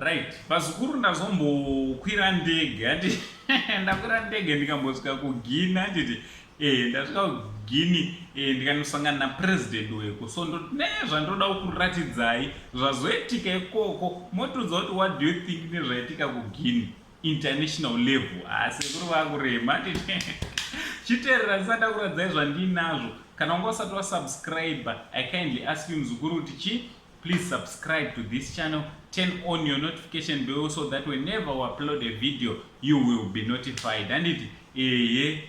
Right, pazukuru ndazombokwira ndege handi ndakwira ndege ndikambosvika kuGuinea handiti ndasvika kuGuinea ndikanosangana napresident weko, so nezvandoda kuratidzai zvazoitika ikoko motudza kuti what do you think nezvaitika kuGuinea international level. Sekuru vakurema handiti chiteerera ndisada kuradzai zvandinazvo. Kana wanga usati wasubscribe, I kindly ask you mzukuru kuti chi please subscribe to this channel, turn on your notification bell so that whenever we upload a video you will be notified. And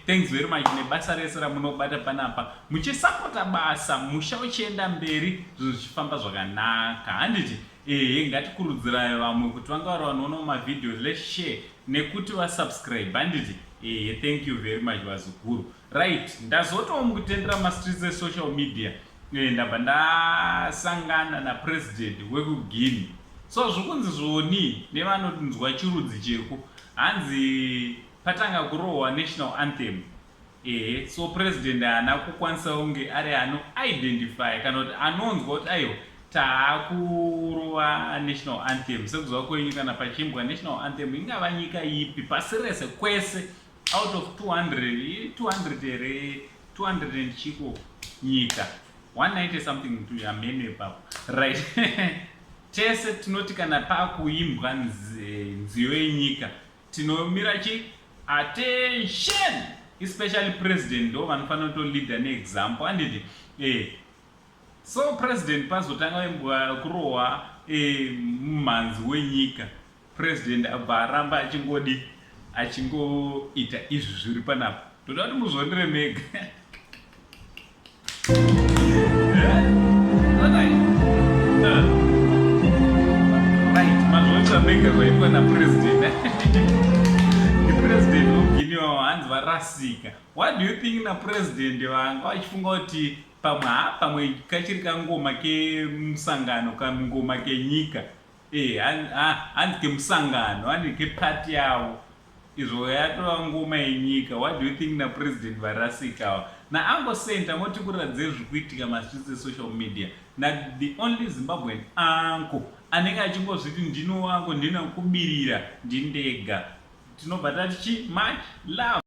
thanks very much nebasa rese ramunobata panapa muchisapota basa musha uchienda mberi zvichifamba zvakanaka. Handiti ngatikurudzirai vamwe kuti vanga vari vanoona mavideos, let's share nekuti vasubscribe. Handiti thank you very much vazukuru. Right, ndazotowo mukutendera mastreets esocial media ndabva ndasangana napresident wekuGuinea. So zvokunzi zvoni nevanonzwa chirudzi cheko hanzi patanga kurohwa national anthem. So president haana kukwanisa kunge ari anoidentify kana kuti anonzwa kuti aiwa taakurova national anthem. Sekuziva kwenyu kana pachiimbwa national anthem ingava nyika ipi pasi rese kwese out of 200 here 200 and chiko nyika 190 something to yamene papo. Right. Tese tinoti kana pakuimbwa nziyo yenyika tinomira chi attention, especially president ndo vanofanira kutoleada neexample. Handiti so president pazotanga imbwa kurohwa mumhanzi wenyika, president abva aramba achingoita izvi zviri panapa. Toda kuti muzvionere mega. Right, mazvonera mega zvaitwa napresident. President weGuinea hanzi varasika. What do you think napresident vanga vachifunga kuti pamwe kachiri kangoma kemusangano kangoma kenyika hanzi kemusangano hanzi kepati yavo izvo yatova ngoma yenyika. What do you think napresident varasika naangosenta moti kuradzei zvikuitika mastreets esocial media the only Zimbabwean uncle anenge achingozviti ndino wangu ndinokubirira ndindega. Tinobva tati chi much love.